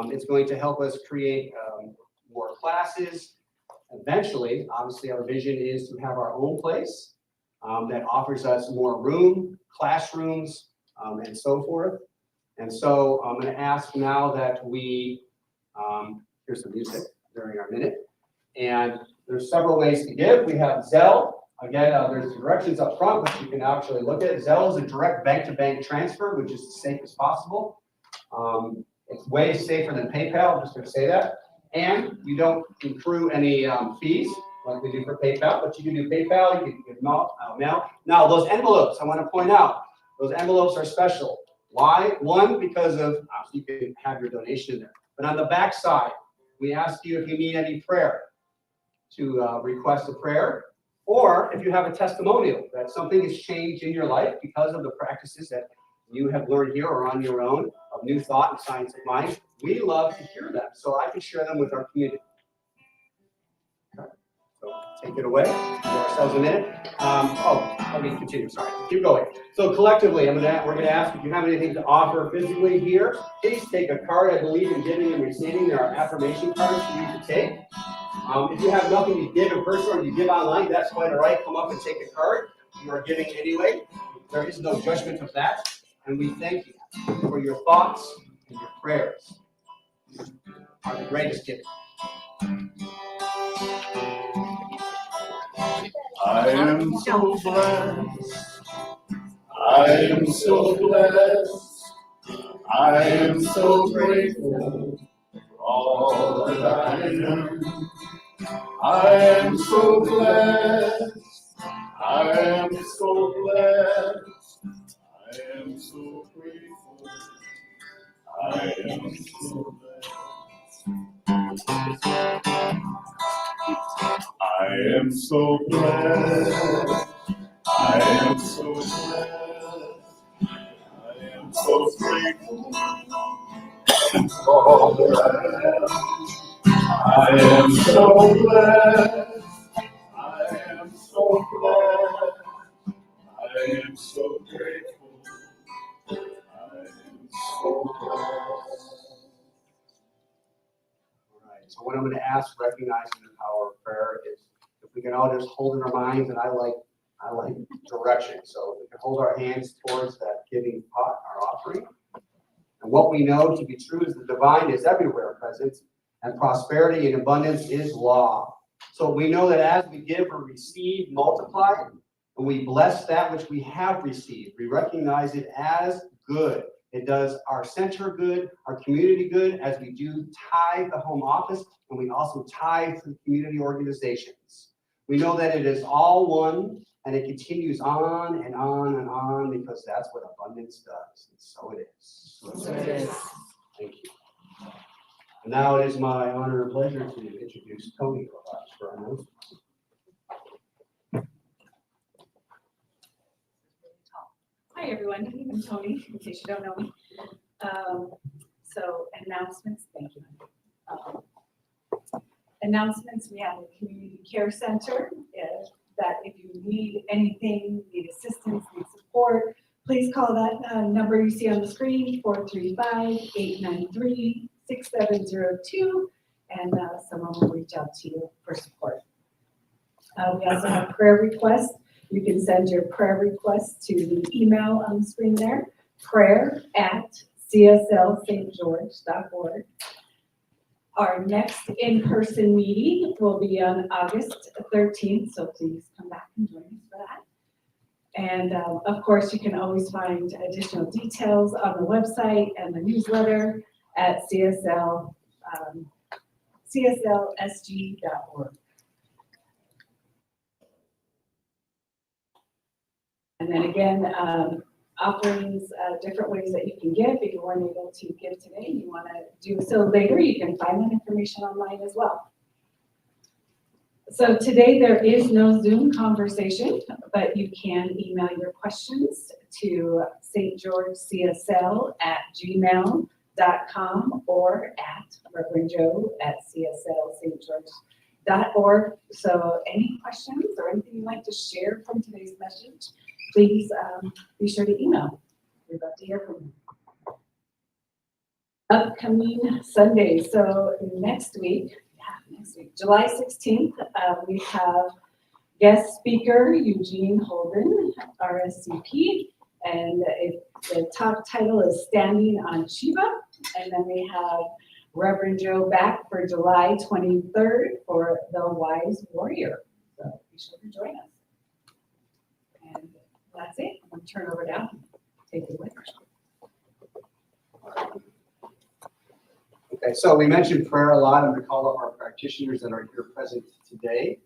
It's going to help us create more classes. Eventually, obviously, our vision is to have our own place that offers us more room, classrooms, and so forth. And so I'm going to ask now that we, here's some music during our minute. And there's several ways to give. We have Zelle. Again, there's directions up front, but you can actually look at it. Zelle is a direct bank-to-bank transfer, which is as safe as possible. It's way safer than PayPal, I'm just going to say that. And you don't accrue any fees like we do for PayPal, but you can do PayPal, you can give mail. Now, those envelopes, I want to point out, those envelopes are special. Why? One, because of, you can have your donation in there. But on the back side, we ask you if you need any prayer to request a prayer, or if you have a testimonial that something has changed in your life because of the practices that you have learned here or on your own of new thought and science of mind. We love to hear them, so I can share them with our community. Okay. So take it away. Give ourselves a minute. Let me continue. Sorry, keep going. So collectively, we're going to ask if you have anything to offer physically here. Please take a card. I believe in giving and receiving. There are affirmation cards for you to take. If you have nothing to give in person or you give online, that's quite all right. Come up and take a card. You are giving anyway. There is no judgment of that. And we thank you for your thoughts and your prayers. Are the greatest gift. I am so blessed. I am so blessed. I am so grateful for all that I am. I am so blessed. I am so blessed. I am so grateful. I am so blessed. I am so blessed. I am so blessed. I am so grateful for all that I am. I am so blessed. I am so blessed. I am so grateful. I am so blessed. All right. So what I'm going to ask, recognizing the power of prayer, is if we can all just hold in our minds, and I like direction. So we can hold our hands towards that giving pot, our offering. And what we know to be true is the divine is everywhere present, and prosperity and abundance is law. So we know that as we give or receive, multiply, and we bless that which we have received. We recognize it as good. It does our center good, our community good, as we do tithe the home office, and we also tithe to the community organizations. We know that it is all one, and it continues on and on and on, because that's what abundance does. And so it is. So it is. Thank you. And now it is my honor and pleasure to introduce Tony Kovach for our announcements. Hi, everyone. I'm Tony, in case you don't know me. So announcements, thank you. Announcements, we have a community care center that if you need anything, need assistance, need support, please call that number you see on the screen, 435-893-6702, and someone will reach out to you for support. We also have prayer requests. You can send your prayer requests to the email on the screen there, prayer@cslstgeorge.org. Our next in-person meeting will be on August 13th, so please come back and join us for that. And of course, you can always find additional details on the website and the newsletter at CSLSG.org. And then again, offerings, different ways that you can give. If you weren't able to give today, you want to do so later, you can find that information online as well. So today there is no Zoom conversation, but you can email your questions to stjourgecsl@gmail.com or at reverendjoe@cslstgeorge.org. So any questions or anything you'd like to share from today's message, please be sure to email. We'd love to hear from you. Upcoming Sundays. So next week, July 16th, we have guest speaker Eugene Holden, RSCP, and the top title is Standing on Shiva. And then we have Reverend Joe back for July 23rd for The Wise Warrior. So be sure to join us. And that's it. I'm going to turn over now. Take it away. Okay, so we mentioned prayer a lot. I'm going to call up our practitioners that are here present today,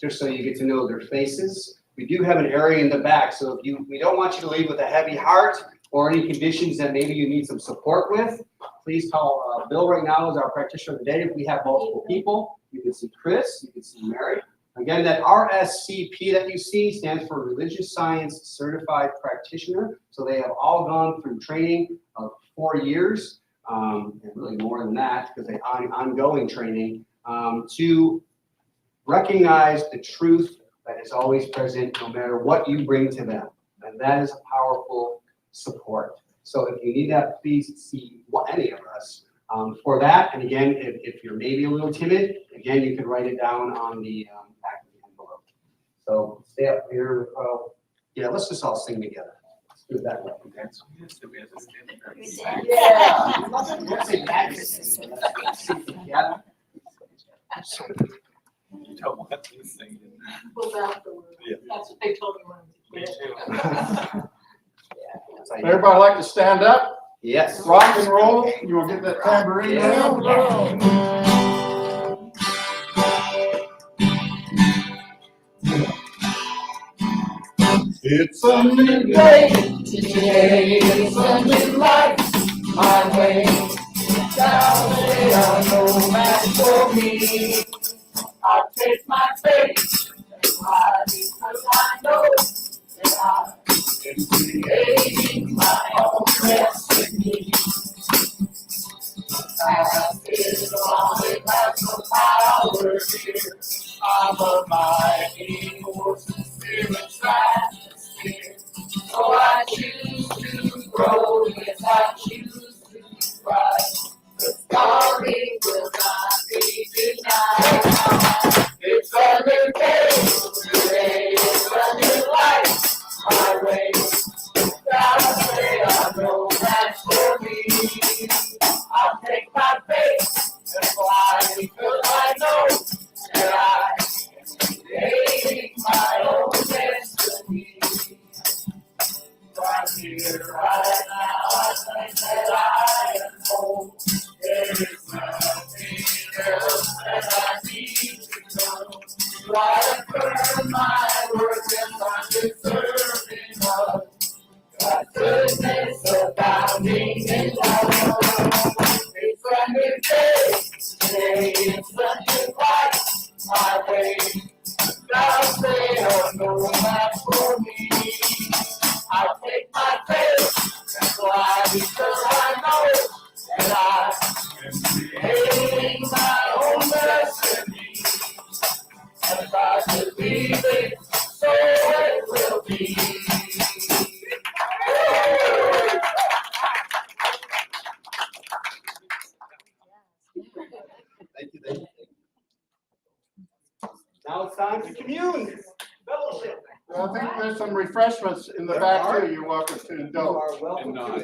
just so you get to know their faces. We do have an area in the back, so if we don't want you to leave with a heavy heart or any conditions that maybe you need some support with, please call Bill right now as our practitioner of the day. If we have multiple people, you can see Chris, you can see Mary. Again, that RSCP that you see stands for Religious Science Certified Practitioner. So they have all gone through training of 4 years, and really more than that because they ongoing training to recognize the truth that is always present no matter what you bring to them. And that is a powerful support. So if you need that, please see any of us for that. And again, if you're maybe a little timid, again, you can write it down on the back of the envelope. So stay up here. Yeah, let's just all sing together. Let's do it that way. Okay? Yeah. Let's say that. Yeah. You don't want to sing. Well, that's what they told me when I was a kid. Everybody like to stand up, Yes. rock and roll? You want to get that tambourine? It's a new day. Today is a new life. My way down the way I know that's for me. I take my faith and ride because I know that I am creating my own destiny. Past is gone, it has no power here. I'm a mighty force of spirit's atmosphere. So I choose to grow, yes, I choose to rise. The story will not be denied. It's a new day, today is a new life. My way down the way I know that's for me. I'll take my faith and fly because I know that I am creating my own destiny. Right here, right now, I think that I am home. There is nothing Now it's time to commune, fellowship. I think there's some refreshments in the There back are. too. You're welcome to You indulge. are welcome And to.